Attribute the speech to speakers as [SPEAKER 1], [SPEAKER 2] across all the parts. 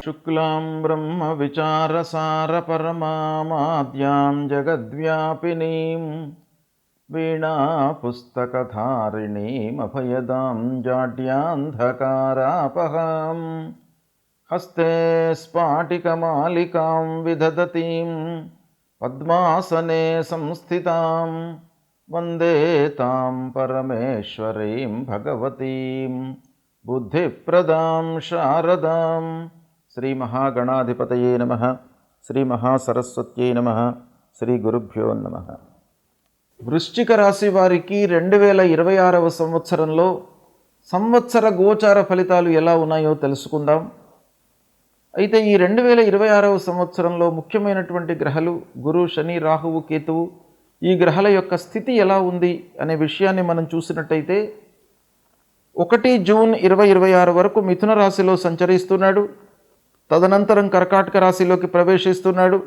[SPEAKER 1] శుక్లాం బ్రహ్మ విచారసారపరమాద్యాం జగద్వ్యాపినీం వీణాపుస్తకధారిణీమభయదాం జాడ్యాంధకారాపహాం హస్తే స్ఫాటికమాలికాం విదధతీం పద్మాసనే సంస్థితాం వందే తాం పరమేశ్వరీం భగవతీం బుద్ధిప్రదాం శారదాం. శ్రీ మహాగణాధిపతయే నమః. శ్రీ మహాసరస్వత్యై నమః. శ్రీ గురుభ్యో నమః. వృశ్చిక రాశి వారికి 2026వ సంవత్సరంలో సంవత్సర గోచార ఫలితాలు ఎలా ఉన్నాయో తెలుసుకుందాం. అయితే ఈ 2026వ సంవత్సరంలో ముఖ్యమైనటువంటి గ్రహాలు గురు, శని, రాహువు, కేతువు, ఈ గ్రహాల యొక్క స్థితి ఎలా ఉంది అనే విషయాన్ని మనం చూసినట్టయితే 1 జూన్ 2026 వరకు మిథున రాశిలో సంచరిస్తున్నాడు. తదనంతరం కర్కాటక రాశిలోకి ప్రవేశిస్తున్నాడు.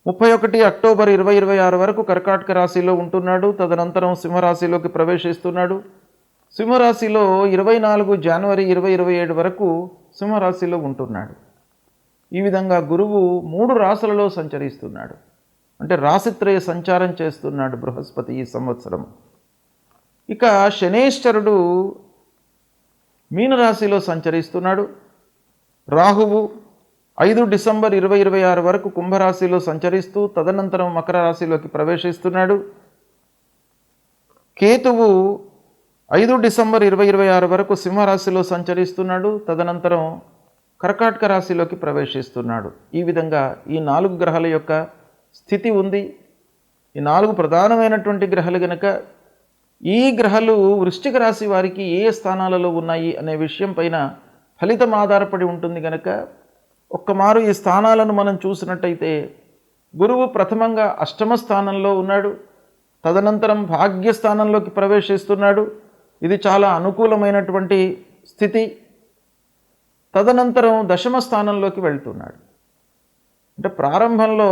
[SPEAKER 1] 31 అక్టోబర్ 2026 వరకు కర్కాటక రాశిలో ఉంటున్నాడు. తదనంతరం సింహరాశిలోకి ప్రవేశిస్తున్నాడు. సింహరాశిలో 24 జనవరి 2027 వరకు సింహరాశిలో ఉంటున్నాడు. ఈ విధంగా గురువు 3 రాశులలో సంచరిస్తున్నాడు. అంటే రాశిత్రయ సంచారం చేస్తున్నాడు బృహస్పతి ఈ సంవత్సరం. ఇక శనేశ్వరుడు మీనరాశిలో సంచరిస్తున్నాడు. రాహువు 5 డిసెంబర్ 2026 వరకు కుంభరాశిలో సంచరిస్తూ తదనంతరం మకర రాశిలోకి ప్రవేశిస్తున్నాడు. కేతువు 5 డిసెంబర్ 2026 వరకు సింహరాశిలో సంచరిస్తున్నాడు. తదనంతరం కర్కాటక రాశిలోకి ప్రవేశిస్తున్నాడు. ఈ విధంగా ఈ 4 గ్రహాల యొక్క స్థితి ఉంది. ఈ 4 ప్రధానమైనటువంటి గ్రహాలు కనుక ఈ గ్రహాలు వృశ్చిక రాశి వారికి ఏ స్థానాలలో ఉన్నాయి అనే విషయం పైన ఫలితం ఆధారపడి ఉంటుంది కనుక ఒక్కమారు ఈ స్థానాలను మనం చూసినట్టయితే గురువు ప్రథమంగా అష్టమ స్థానంలో ఉన్నాడు. తదనంతరం భాగ్యస్థానంలోకి ప్రవేశిస్తున్నాడు. ఇది చాలా అనుకూలమైనటువంటి స్థితి. తదనంతరం దశమ స్థానంలోకి వెళ్తున్నాడు. అంటే ప్రారంభంలో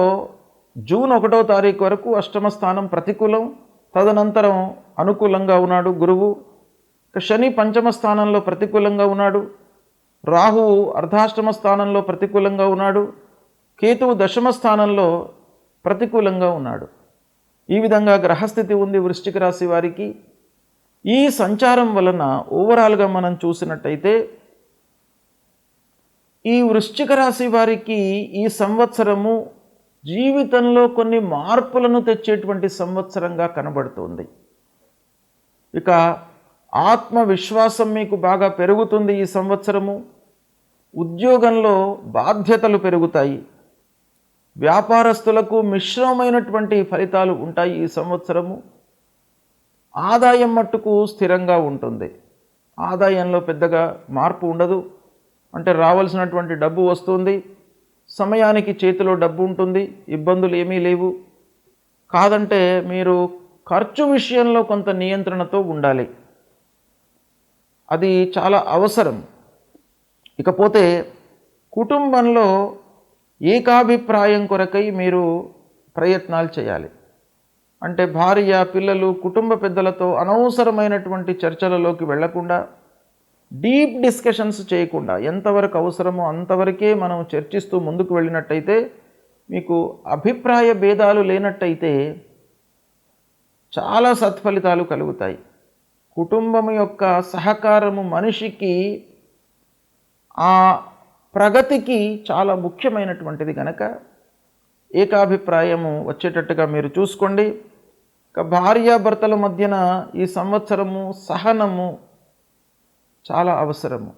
[SPEAKER 1] జూన్ 1వ తారీఖు వరకు అష్టమ స్థానం ప్రతికూలం, తదనంతరం అనుకూలంగా ఉన్నాడు గురువు. శని పంచమ స్థానంలో ప్రతికూలంగా ఉన్నాడు. రాహువు అర్ధాష్టమ స్థానంలో ప్రతికూలంగా ఉన్నాడు. కేతువు దశమ స్థానంలో ప్రతికూలంగా ఉన్నాడు. ఈ విధంగా గ్రహస్థితి ఉంది వృశ్చిక రాశి వారికి. ఈ సంచారం వలన ఓవరాల్గా మనం చూసినట్టయితే ఈ వృశ్చిక రాశి వారికి ఈ సంవత్సరము జీవితంలో కొన్ని మార్పులను తెచ్చేటువంటి సంవత్సరంగా కనబడుతుంది. ఇక ఆత్మవిశ్వాసం మీకు బాగా పెరుగుతుంది ఈ సంవత్సరము. ఉద్యోగంలో బాధ్యతలు పెరుగుతాయి. వ్యాపారస్తులకు మిశ్రమైనటువంటి ఫలితాలు ఉంటాయి ఈ సంవత్సరము. ఆదాయం మట్టుకు స్థిరంగా ఉంటుంది. ఆదాయంలో పెద్దగా మార్పు ఉండదు. అంటే రావాల్సినటువంటి డబ్బు వస్తుంది, సమయానికి చేతిలో డబ్బు ఉంటుంది, ఇబ్బందులు ఏమీ లేవు. కాదంటే మీరు ఖర్చు విషయంలో కొంత నియంత్రణతో ఉండాలి, అది చాలా అవసరం. ఇకపోతే కుటుంబంలో ఏకాభిప్రాయం కొరకై మీరు ప్రయత్నాలు చేయాలి. అంటే భార్య, పిల్లలు, కుటుంబ పెద్దలతో అనవసరమైనటువంటి చర్చలలోకి వెళ్లకుండా, డీప్ డిస్కషన్స్ చేయకుండా ఎంతవరకు అవసరమో అంతవరకే మనం చర్చిస్తూ ముందుకు వెళ్ళినట్టయితే, మీకు అభిప్రాయ భేదాలు లేనట్టయితే చాలా సత్ఫలితాలు కలుగుతాయి. కుటుంబం యొక్క సహకారము మనిషికి ఆ ప్రగతికి చాలా ముఖ్యమైనటువంటిది కనుక ఏకాభిప్రాయము వచ్చేటట్టుగా మీరు చూసుకోండి. ఇక భార్యాభర్తల మధ్యన ఈ సంవత్సరము సహనము చాలా అవసరము.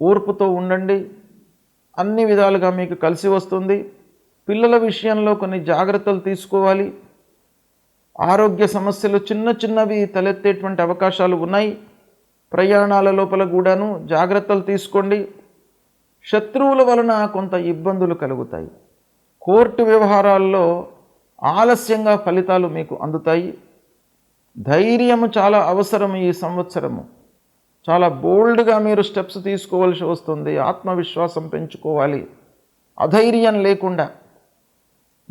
[SPEAKER 1] ఓర్పుతో ఉండండి, అన్ని విధాలుగా మీకు కలిసి వస్తుంది. పిల్లల విషయంలో కొన్ని జాగ్రత్తలు తీసుకోవాలి. ఆరోగ్య సమస్యలు చిన్నవి తలెత్తేటువంటి అవకాశాలు ఉన్నాయి. ప్రయాణాల లోపల కూడాను జాగ్రత్తలు తీసుకోండి. శత్రువుల వలన కొంత ఇబ్బందులు కలుగుతాయి. కోర్టు వ్యవహారాల్లో ఆలస్యంగా ఫలితాలు మీకు అందుతాయి. ధైర్యము చాలా అవసరం ఈ సంవత్సరము. చాలా బోల్డ్గా మీరు స్టెప్స్ తీసుకోవాల్సి వస్తుంది. ఆత్మవిశ్వాసం పెంచుకోవాలి. అధైర్యం లేకుండా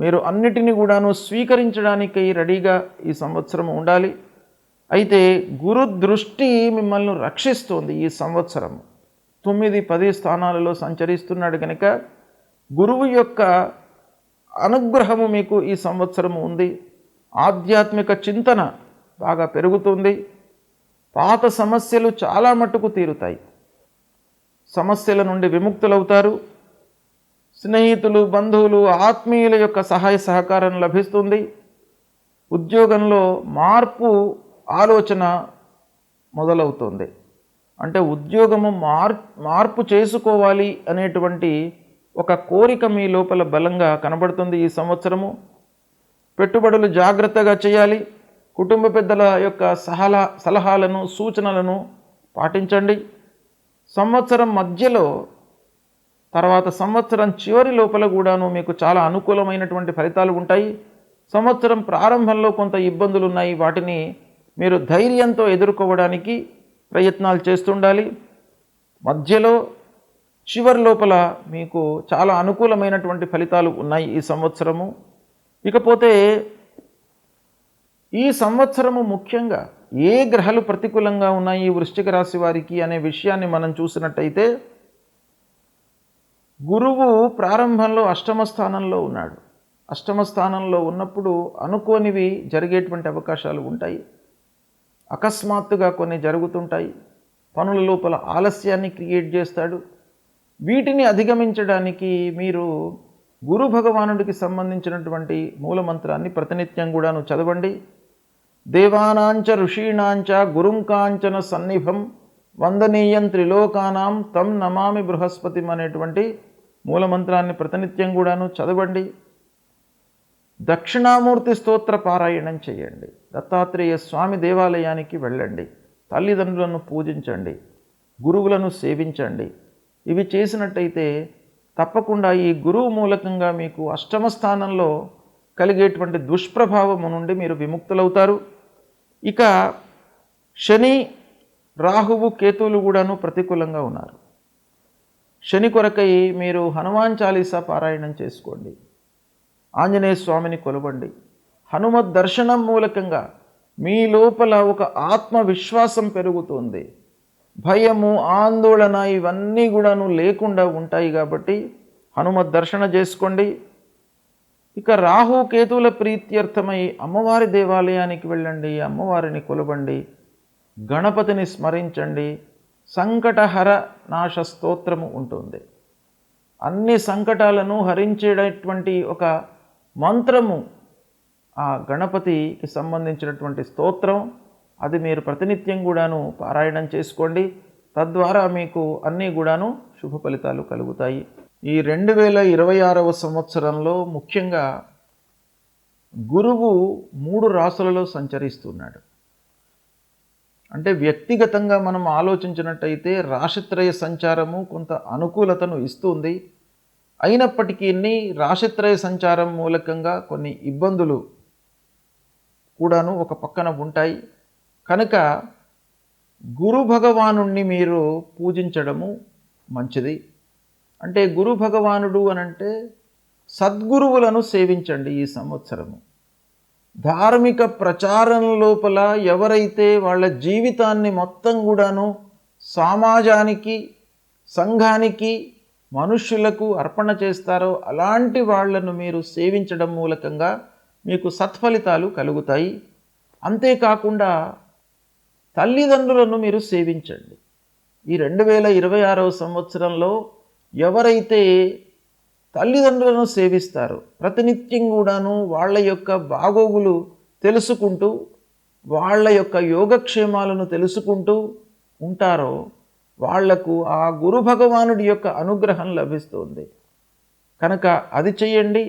[SPEAKER 1] మీరు అన్నిటినీ కూడాను స్వీకరించడానికి రెడీగా ఈ సంవత్సరం ఉండాలి. అయితే గురు దృష్టి మిమ్మల్ని రక్షిస్తుంది ఈ సంవత్సరం. 9, 10 స్థానాలలో సంచరిస్తున్నాడు కనుక గురువు యొక్క అనుగ్రహము మీకు ఈ సంవత్సరము ఉంది. ఆధ్యాత్మిక చింతన బాగా పెరుగుతుంది. పాత సమస్యలు చాలా మట్టుకు తీరుతాయి. సమస్యల నుండి విముక్తులవుతారు. స్నేహితులు, బంధువులు, ఆత్మీయుల యొక్క సహాయ సహకారం లభిస్తుంది. ఉద్యోగంలో మార్పు ఆలోచన మొదలవుతుంది. అంటే ఉద్యోగము మార్పు చేసుకోవాలి అనేటువంటి ఒక కోరిక మీ లోపల బలంగా కనబడుతుంది ఈ సంవత్సరము. పెట్టుబడులు జాగ్రత్తగా చేయాలి. కుటుంబ పెద్దల యొక్క సలహాలను, సూచనలను పాటించండి. సంవత్సరం మధ్యలో తర్వాత సంవత్సరం చివరి లోపల కూడాను మీకు చాలా అనుకూలమైనటువంటి ఫలితాలు ఉంటాయి. సంవత్సరం ప్రారంభంలో కొంత ఇబ్బందులు ఉన్నాయి. వాటిని మీరు ధైర్యంతో ఎదుర్కోవడానికి ప్రయత్నాలు చేస్తుండాలి. మధ్యలో చివరి లోపల మీకు చాలా అనుకూలమైనటువంటి ఫలితాలు ఉన్నాయి ఈ సంవత్సరము. ఇకపోతే ఈ సంవత్సరము ముఖ్యంగా ఏ గ్రహాలు ప్రతికూలంగా ఉన్నాయి ఈ వృశ్చిక రాశి వారికి అనే విషయాన్ని మనం చూసినట్టయితే, గురువు ప్రారంభంలో అష్టమ స్థానంలో ఉన్నాడు. అష్టమ స్థానంలో ఉన్నప్పుడు అనుకోనివి జరిగేటువంటి అవకాశాలు ఉంటాయి. అకస్మాత్తుగా కొన్ని జరుగుతుంటాయి. పనుల లోపల ఆలస్యాన్ని క్రియేట్ చేస్తాడు. వీటిని అధిగమించడానికి మీరు గురు భగవానుడికి సంబంధించినటువంటి మూలమంత్రాన్ని ప్రతినిత్యం కూడాను చదవండి. దేవానాంచ ఋషీణాంచ గురుంకాంచన సన్నిభం వందనీయం త్రిలోకానాం తం నమామి బృహస్పతిం అనేటువంటి మూలమంత్రాన్ని ప్రతినిత్యం కూడాను చదవండి. దక్షిణామూర్తి స్తోత్ర పారాయణం చేయండి. దత్తాత్రేయ స్వామి దేవాలయానికి వెళ్ళండి. తల్లిదండ్రులను పూజించండి. గురువులను సేవించండి. ఇవి చేసినట్టయితే తప్పకుండా ఈ గురువు మూలకంగా మీకు అష్టమ స్థానంలో కలిగేటువంటి దుష్ప్రభావము నుండి మీరు విముక్తులవుతారు. ఇక శని, రాహువు, కేతువులు కూడాను ప్రతికూలంగా ఉన్నారు. శని కొరకై మీరు హనుమాన్ చాలీసా పారాయణం చేసుకోండి. ఆంజనేయ స్వామిని కొలవండి. హనుమత్ దర్శనం మూలకంగా మీ లోపల ఒక ఆత్మవిశ్వాసం పెరుగుతుంది. భయము, ఆందోళన ఇవన్నీ కూడాను లేకుండా ఉంటాయి. కాబట్టి హనుమత్ దర్శన చేసుకోండి. ఇక రాహు, కేతువుల ప్రీత్యర్థమై అమ్మవారి దేవాలయానికి వెళ్ళండి. అమ్మవారిని కొలవండి. గణపతిని స్మరించండి. సంకటహర నాశ స్తోత్రము ఉంటుంది. అన్ని సంకటాలను హరించేటటువంటి ఒక మంత్రము ఆ గణపతికి సంబంధించినటువంటి స్తోత్రం. అది మీరు ప్రతినిత్యం కూడాను పారాయణం చేసుకోండి. తద్వారా మీకు అన్నీ కూడాను శుభ ఫలితాలు కలుగుతాయి. ఈ 2026వ సంవత్సరంలో ముఖ్యంగా గురువు 3 రాశులలో సంచరిస్తున్నాడు. అంటే వ్యక్తిగతంగా మనం ఆలోచించినట్టయితే రాశిత్రయ సంచారము కొంత అనుకూలతను ఇస్తుంది. అయినప్పటికీ రాశిత్రయ సంచారం మూలకంగా కొన్ని ఇబ్బందులు కూడాను ఒక పక్కన ఉంటాయి. కనుక గురు భగవానుణ్ణి మీరు పూజించడము మంచిది. అంటే గురు భగవానుడు అనంటే సద్గురువులను సేవించండి. ఈ సంవత్సరము ధార్మిక ప్రచారం లోపల ఎవరైతే వాళ్ళ జీవితాన్ని మొత్తం కూడాను సమాజానికి, సంఘానికి, మనుష్యులకు అర్పణ చేస్తారో అలాంటి వాళ్లను మీరు సేవించడం మూలకంగా మీకు సత్ఫలితాలు కలుగుతాయి. అంతేకాకుండా తల్లిదండ్రులను మీరు సేవించండి. ఈ 2026వ సంవత్సరంలో ఎవరైతే తల్లిదండ్రులను సేవిస్తారో, ప్రతినిత్యం కూడాను వాళ్ళ యొక్క బాగోగులు తెలుసుకుంటూ, వాళ్ళ యొక్క యోగక్షేమాలను తెలుసుకుంటూ ఉంటారో వాళ్లకు ఆ గురు భగవానుడి యొక్క అనుగ్రహం లభిస్తుంది. కనుక అది చేయండి.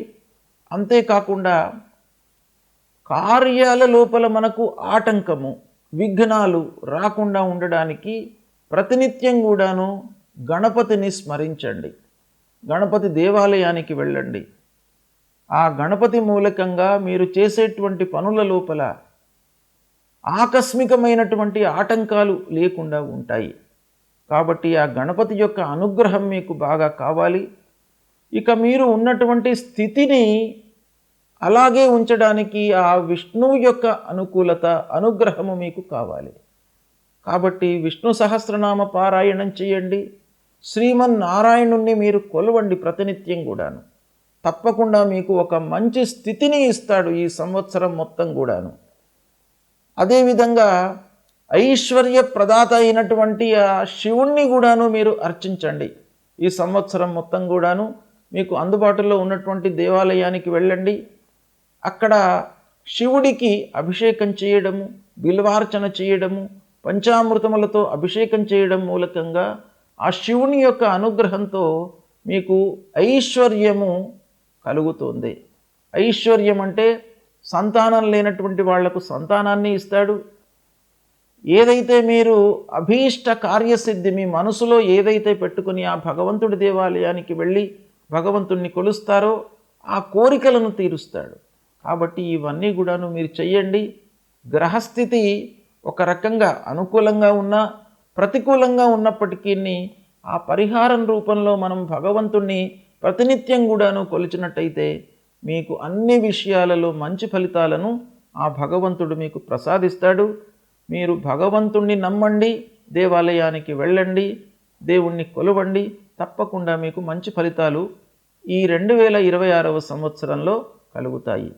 [SPEAKER 1] అంతేకాకుండా కార్యాల లోపల మనకు ఆటంకము, విఘ్నాలు రాకుండా ఉండడానికి ప్రతినిత్యం కూడాను గణపతిని స్మరించండి. గణపతి దేవాలయానికి వెళ్ళండి. ఆ గణపతి మూలకంగా మీరు చేసేటువంటి పనుల లోపల ఆకస్మికమైనటువంటి ఆటంకాలు లేకుండా ఉంటాయి. కాబట్టి ఆ గణపతి యొక్క అనుగ్రహం మీకు బాగా కావాలి. ఇక మీరు ఉన్నటువంటి స్థితిని అలాగే ఉంచడానికి ఆ విష్ణువు యొక్క అనుకూలత, అనుగ్రహము మీకు కావాలి. కాబట్టి విష్ణు సహస్రనామ పారాయణం చేయండి. శ్రీమన్నారాయణుణ్ణి మీరు కొలవండి ప్రతినిత్యం కూడాను. తప్పకుండా మీకు ఒక మంచి స్థితిని ఇస్తాడు ఈ సంవత్సరం మొత్తం కూడాను. అదేవిధంగా ఐశ్వర్య ప్రదాత అయినటువంటి ఆ శివుణ్ణి కూడాను మీరు అర్చించండి. ఈ సంవత్సరం మొత్తం కూడాను మీకు అందుబాటులో ఉన్నటువంటి దేవాలయానికి వెళ్ళండి. అక్కడ శివుడికి అభిషేకం చేయడము, బిల్వార్చన చేయడము, పంచామృతములతో అభిషేకం చేయడం మూలకంగా ఆ శివుని యొక్క అనుగ్రహంతో మీకు ఐశ్వర్యము కలుగుతుంది. ఐశ్వర్యం అంటే సంతానం లేనటువంటి వాళ్లకు సంతానాన్ని ఇస్తాడు. ఏదైతే మీరు అభీష్ట కార్యసిద్ధి మీ మనసులో ఏదైతే పెట్టుకుని ఆ భగవంతుడి దేవాలయానికి వెళ్ళి భగవంతుణ్ణి కొలుస్తారో ఆ కోరికలను తీరుస్తాడు. కాబట్టి ఇవన్నీ కూడాను మీరు చెయ్యండి. గ్రహస్థితి ఒక రకంగా అనుకూలంగా ఉన్నా ప్రతికూలంగా ఉన్నప్పటికీ ఆ పరిహారం రూపంలో మనం భగవంతుణ్ణి ప్రతినిత్యం కూడాను కొలిచినట్టయితే మీకు అన్ని విషయాలలో మంచి ఫలితాలను ఆ భగవంతుడు మీకు ప్రసాదిస్తాడు. మీరు భగవంతుణ్ణి నమ్మండి, దేవాలయానికి వెళ్ళండి, దేవుణ్ణి కొలవండి. తప్పకుండా మీకు మంచి ఫలితాలు ఈ 2026వ సంవత్సరంలో కలుగుతాయి.